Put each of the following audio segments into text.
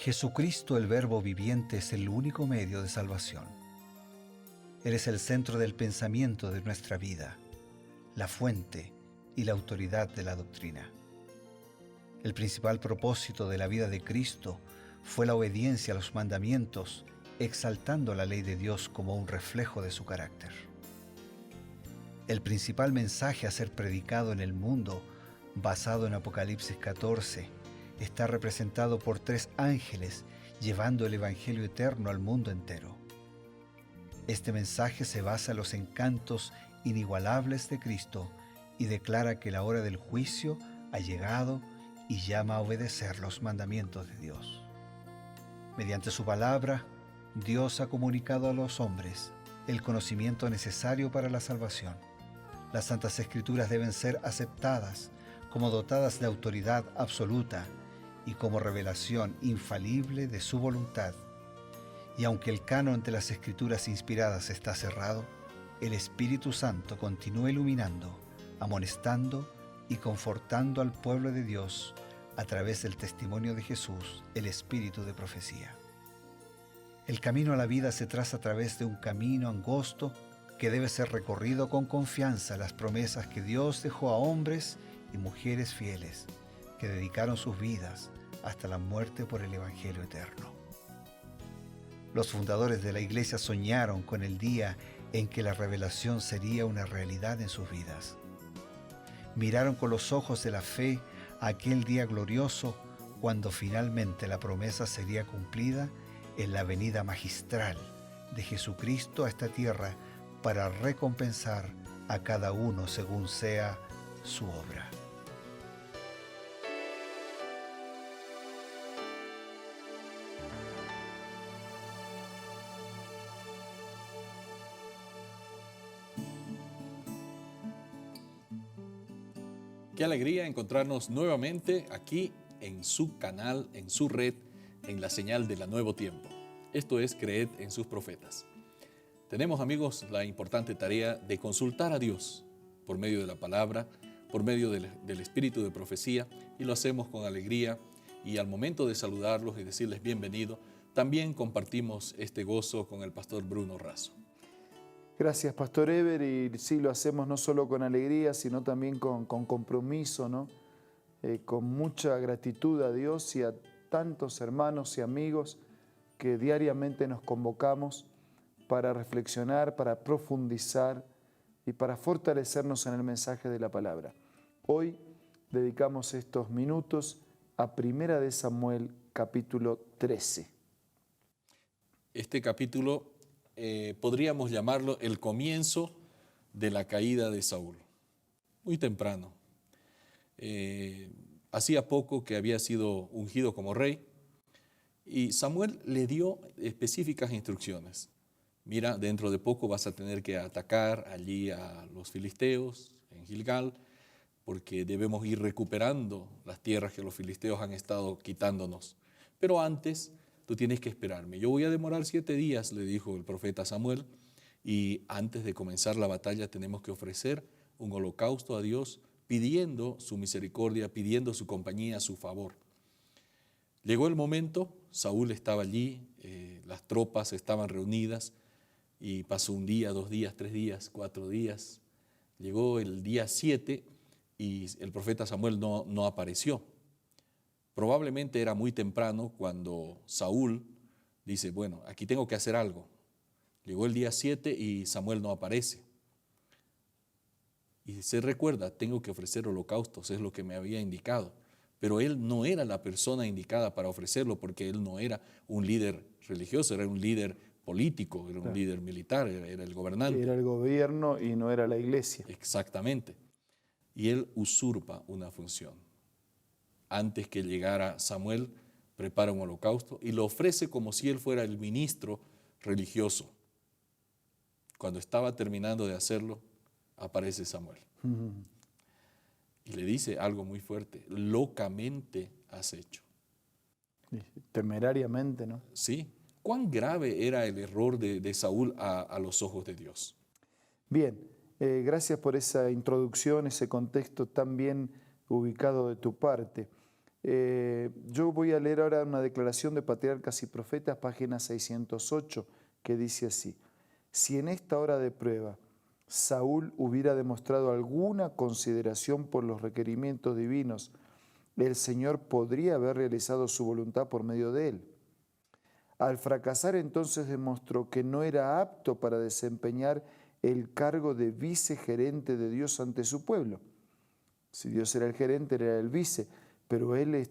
Jesucristo, el Verbo viviente, es el único medio de salvación. Él es el centro del pensamiento de nuestra vida, la fuente y la autoridad de la doctrina. El principal propósito de la vida de Cristo fue la obediencia a los mandamientos, exaltando la ley de Dios como un reflejo de su carácter. El principal mensaje a ser predicado en el mundo, basado en Apocalipsis 14, está representado por 3 ángeles llevando el Evangelio eterno al mundo entero. Este mensaje se basa en los encantos inigualables de Cristo y declara que la hora del juicio ha llegado y llama a obedecer los mandamientos de Dios. Mediante su palabra, Dios ha comunicado a los hombres el conocimiento necesario para la salvación. Las Santas Escrituras deben ser aceptadas como dotadas de autoridad absoluta y como revelación infalible de su voluntad. Y aunque el canon de las Escrituras inspiradas está cerrado, el Espíritu Santo continúa iluminando, amonestando y confortando al pueblo de Dios a través del testimonio de Jesús, el Espíritu de profecía. El camino a la vida se traza a través de un camino angosto que debe ser recorrido con confianza a las promesas que Dios dejó a hombres y mujeres fieles que dedicaron sus vidas hasta la muerte por el Evangelio eterno. Los fundadores de la Iglesia soñaron con el día en que la revelación sería una realidad en sus vidas. Miraron con los ojos de la fe a aquel día glorioso cuando finalmente la promesa sería cumplida en la venida magistral de Jesucristo a esta tierra para recompensar a cada uno según sea su obra. Qué alegría encontrarnos nuevamente aquí en su canal, en su red, en la señal de la Nuevo Tiempo. Esto es Creed en sus profetas. Tenemos, amigos, la importante tarea de consultar a Dios por medio de la palabra, por medio del espíritu de profecía, y lo hacemos con alegría. Y al momento de saludarlos y decirles bienvenido, también compartimos este gozo con el pastor Bruno Razo. Gracias, Pastor Eber, y sí, lo hacemos no solo con alegría, sino también con compromiso, ¿no? Con mucha gratitud a Dios y a tantos hermanos y amigos que diariamente nos convocamos para reflexionar, para profundizar y para fortalecernos en el mensaje de la palabra. Hoy dedicamos estos minutos a 1 de Samuel, capítulo 13. Este capítulo podríamos llamarlo el comienzo de la caída de Saúl. Muy temprano. Hacía poco que había sido ungido como rey y Samuel le dio específicas instrucciones. Mira, dentro de poco vas a tener que atacar allí a los filisteos en Gilgal, porque debemos ir recuperando las tierras que los filisteos han estado quitándonos. Pero antes, tú tienes que esperarme. Yo voy a demorar 7 días, le dijo el profeta Samuel, y antes de comenzar la batalla tenemos que ofrecer un holocausto a Dios, pidiendo su misericordia, pidiendo su compañía, su favor. Llegó el momento, Saúl estaba allí, las tropas estaban reunidas, y pasó 1 día, 2 días, 3 días, 4 días. Llegó el día 7 y el profeta Samuel no apareció. Probablemente era muy temprano cuando Saúl dice, bueno, aquí tengo que hacer algo. Llegó el día 7 y Samuel no aparece. Y se recuerda, tengo que ofrecer holocaustos, es lo que me había indicado. Pero él no era la persona indicada para ofrecerlo porque él no era un líder religioso, era un líder político, era un líder militar, era el gobernante. Era el gobierno y no era la iglesia. Exactamente. Y él usurpa una función. Antes que llegara Samuel, prepara un holocausto y lo ofrece como si él fuera el ministro religioso. Cuando estaba terminando de hacerlo, aparece Samuel. Y le dice algo muy fuerte, locamente has hecho. Temerariamente, ¿no? Sí. ¿Cuán grave era el error de Saúl a los ojos de Dios? Bien, gracias por esa introducción, ese contexto tan bien ubicado de tu parte. Yo voy a leer ahora una declaración de Patriarcas y Profetas, página 608, que dice así: si en esta hora de prueba Saúl hubiera demostrado alguna consideración por los requerimientos divinos, el Señor podría haber realizado su voluntad por medio de él. Al fracasar, entonces demostró que no era apto para desempeñar el cargo de vicegerente de Dios ante su pueblo. Si Dios era el gerente, él era el vice, pero él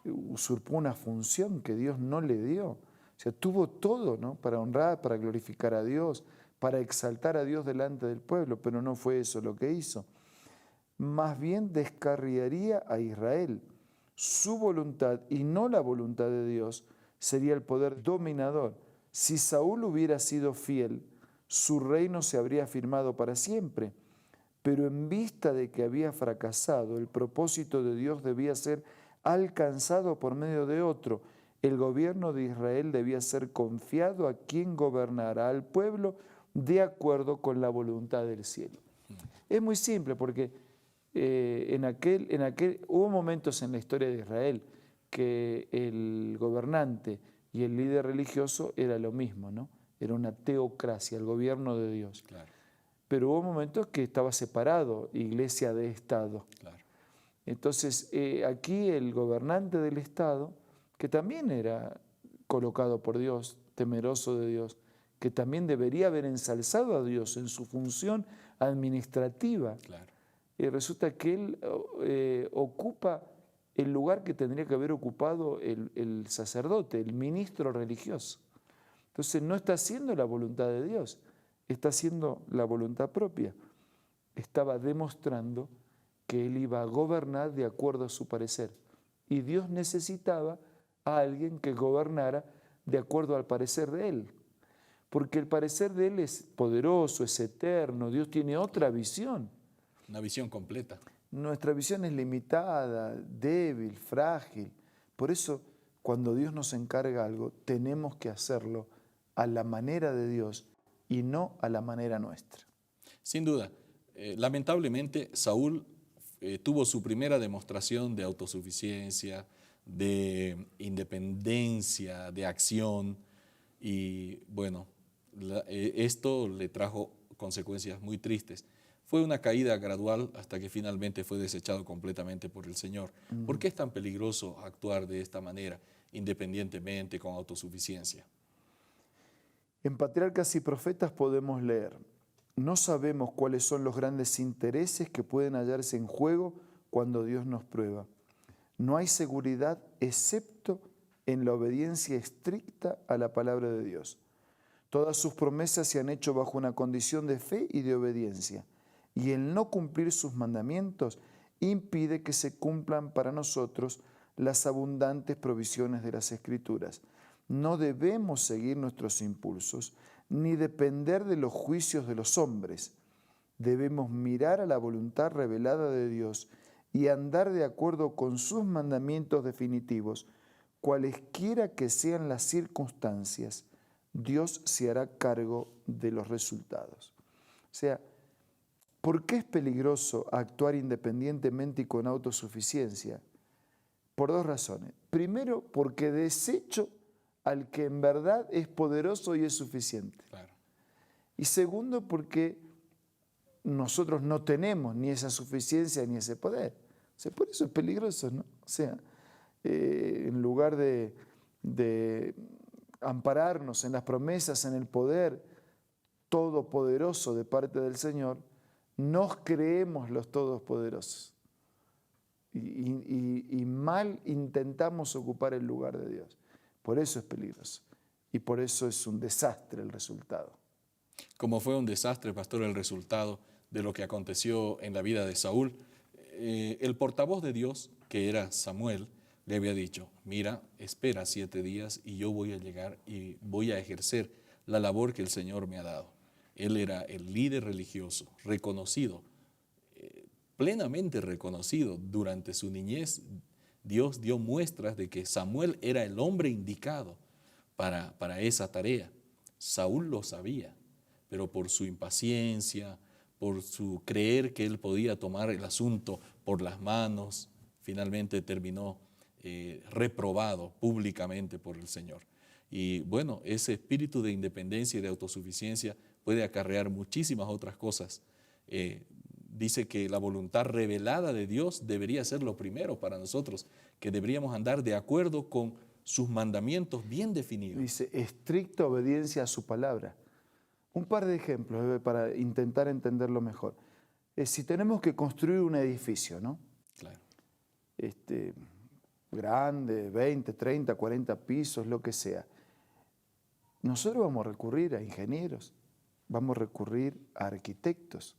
usurpó una función que Dios no le dio. O sea, tuvo todo, ¿no?, para honrar, para glorificar a Dios, para exaltar a Dios delante del pueblo, pero no fue eso lo que hizo. Más bien descarriaría a Israel. Su voluntad y no la voluntad de Dios sería el poder dominador. Si Saúl hubiera sido fiel, su reino se habría afirmado para siempre. Pero en vista de que había fracasado, el propósito de Dios debía ser alcanzado por medio de otro. El gobierno de Israel debía ser confiado a quien gobernara al pueblo de acuerdo con la voluntad del cielo. Es muy simple porque hubo momentos en la historia de Israel que el gobernante y el líder religioso era lo mismo, ¿no? Era una teocracia, el gobierno de Dios. Claro, Pero hubo momentos que estaba separado, iglesia de Estado. claro. Entonces, aquí el gobernante del Estado, que también era colocado por Dios, temeroso de Dios, que también debería haber ensalzado a Dios en su función administrativa, Claro. resulta que él ocupa el lugar que tendría que haber ocupado el sacerdote, el ministro religioso. Entonces no está haciendo la voluntad de Dios, está haciendo la voluntad propia. Estaba demostrando que él iba a gobernar de acuerdo a su parecer. Y Dios necesitaba a alguien que gobernara de acuerdo al parecer de él. Porque el parecer de él es poderoso, es eterno, Dios tiene otra visión. Una visión completa. Nuestra visión es limitada, débil, frágil. Por eso, cuando Dios nos encarga algo, tenemos que hacerlo a la manera de Dios y no a la manera nuestra. Sin duda. Lamentablemente, Saúl tuvo su primera demostración de autosuficiencia, de independencia, de acción, y bueno, esto le trajo consecuencias muy tristes. Fue una caída gradual hasta que finalmente fue desechado completamente por el Señor. ¿Por qué es tan peligroso actuar de esta manera, independientemente, con autosuficiencia? En Patriarcas y Profetas podemos leer: no sabemos cuáles son los grandes intereses que pueden hallarse en juego cuando Dios nos prueba. No hay seguridad excepto en la obediencia estricta a la palabra de Dios. Todas sus promesas se han hecho bajo una condición de fe y de obediencia, y el no cumplir sus mandamientos impide que se cumplan para nosotros las abundantes provisiones de las Escrituras. No debemos seguir nuestros impulsos, ni depender de los juicios de los hombres. Debemos mirar a la voluntad revelada de Dios y andar de acuerdo con sus mandamientos definitivos. Cualesquiera que sean las circunstancias, Dios se hará cargo de los resultados. O sea, ¿por qué es peligroso actuar independientemente y con autosuficiencia? Por dos razones. Primero, porque desecho al que en verdad es poderoso y es suficiente. Claro. Y segundo, porque nosotros no tenemos ni esa suficiencia ni ese poder. O sea, por eso es peligroso, ¿no? O sea, en lugar de ampararnos en las promesas, en el poder todopoderoso de parte del Señor, nos creemos los todopoderosos y mal intentamos ocupar el lugar de Dios. Por eso es peligroso y por eso es un desastre el resultado. Como fue un desastre, pastor, el resultado de lo que aconteció en la vida de Saúl, el portavoz de Dios, que era Samuel, le había dicho: mira, espera 7 días y yo voy a llegar y voy a ejercer la labor que el Señor me ha dado. Él era el líder religioso, reconocido, plenamente reconocido. Durante su niñez, Dios dio muestras de que Samuel era el hombre indicado para esa tarea. Saúl lo sabía, pero por su impaciencia, por su creer que él podía tomar el asunto por las manos, finalmente terminó reprobado públicamente por el Señor. Y bueno, ese espíritu de independencia y de autosuficiencia puede acarrear muchísimas otras cosas. Dice que la voluntad revelada de Dios debería ser lo primero para nosotros, que deberíamos andar de acuerdo con sus mandamientos bien definidos. Dice, estricta obediencia a su palabra. Un par de ejemplos para intentar entenderlo mejor. Si tenemos que construir un edificio, ¿no? Claro. Grande, 20, 30, 40 pisos, lo que sea. Nosotros vamos a recurrir a ingenieros, vamos a recurrir a arquitectos,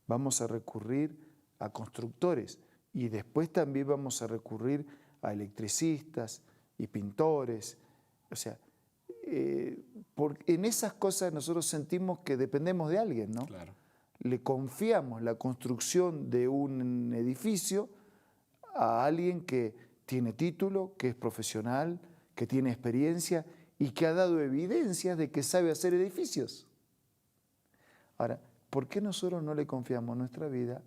vamos a recurrir a constructores y después también vamos a recurrir a electricistas y pintores. O sea, en esas cosas nosotros sentimos que dependemos de alguien, ¿no? Claro. Le confiamos la construcción de un edificio a alguien que tiene título, que es profesional, que tiene experiencia y que ha dado evidencias de que sabe hacer edificios. Ahora, ¿por qué nosotros no le confiamos nuestra vida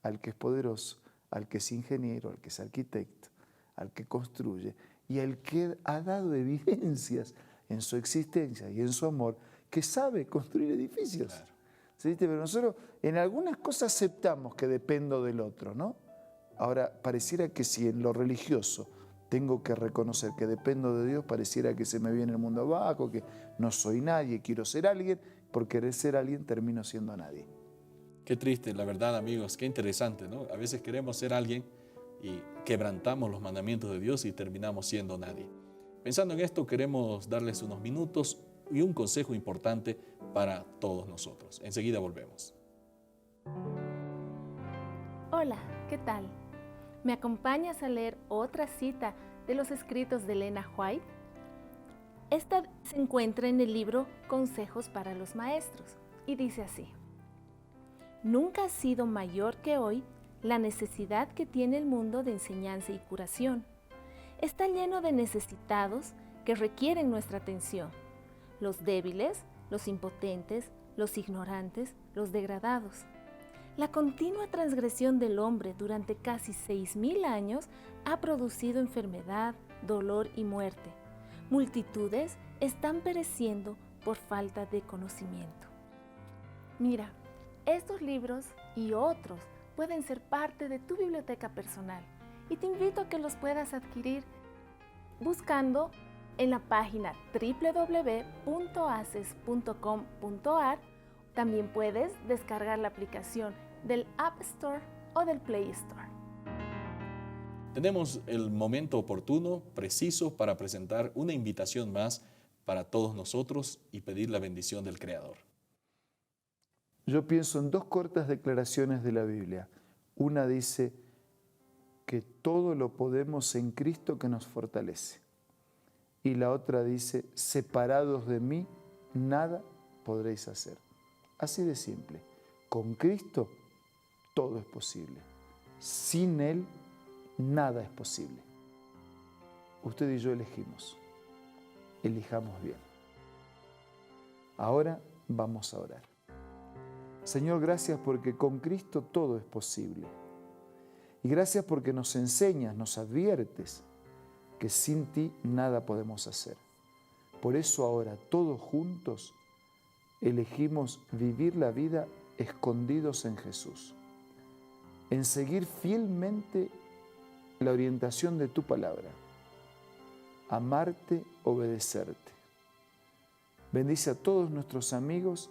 al que es poderoso, al que es ingeniero, al que es arquitecto, al que construye y al que ha dado evidencias en su existencia y en su amor que sabe construir edificios? Claro. ¿Sí? Pero nosotros en algunas cosas aceptamos que dependo del otro, ¿no? Ahora, pareciera que si en lo religioso tengo que reconocer que dependo de Dios, pareciera que se me viene el mundo abajo, que no soy nadie, quiero ser alguien, por querer ser alguien termino siendo nadie. Qué triste, la verdad, amigos, qué interesante, ¿no? A veces queremos ser alguien y quebrantamos los mandamientos de Dios y terminamos siendo nadie. Pensando en esto, queremos darles unos minutos y un consejo importante para todos nosotros. Enseguida volvemos. Hola, ¿qué tal? ¿Me acompañas a leer otra cita de los escritos de Elena White? Esta se encuentra en el libro Consejos para los Maestros y dice así: nunca ha sido mayor que hoy la necesidad que tiene el mundo de enseñanza y curación. Está lleno de necesitados que requieren nuestra atención: los débiles, los impotentes, los ignorantes, los degradados. La continua transgresión del hombre durante casi 6.000 años ha producido enfermedad, dolor y muerte. Multitudes están pereciendo por falta de conocimiento. Mira, estos libros y otros pueden ser parte de tu biblioteca personal y te invito a que los puedas adquirir buscando en la página www.aces.com.ar. También puedes descargar la aplicación del App Store o del Play Store. Tenemos el momento oportuno, preciso, para presentar una invitación más para todos nosotros y pedir la bendición del Creador. Yo pienso en dos cortas declaraciones de la Biblia. Una dice que todo lo podemos en Cristo que nos fortalece. Y la otra dice, separados de mí, nada podréis hacer. Así de simple. Con Cristo todo es posible. Sin Él nada es posible. Usted y yo elegimos. Elijamos bien. Ahora vamos a orar. Señor, gracias porque con Cristo todo es posible. Y gracias porque nos enseñas, nos adviertes que sin ti nada podemos hacer. Por eso ahora todos juntos elegimos vivir la vida escondidos en Jesús, en seguir fielmente la orientación de tu palabra, amarte, obedecerte. Bendice a todos nuestros amigos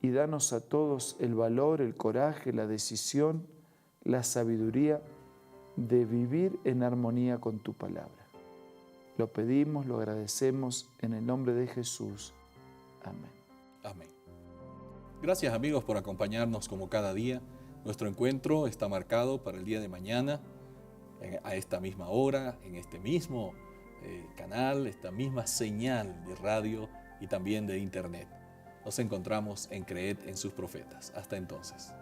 y danos a todos el valor, el coraje, la decisión, la sabiduría de vivir en armonía con tu palabra. Lo pedimos, lo agradecemos en el nombre de Jesús. Amén. Amén. Gracias, amigos, por acompañarnos como cada día. Nuestro encuentro está marcado para el día de mañana, a esta misma hora, en este mismo canal, esta misma señal de radio y también de internet. Nos encontramos en Creed en sus Profetas. Hasta entonces.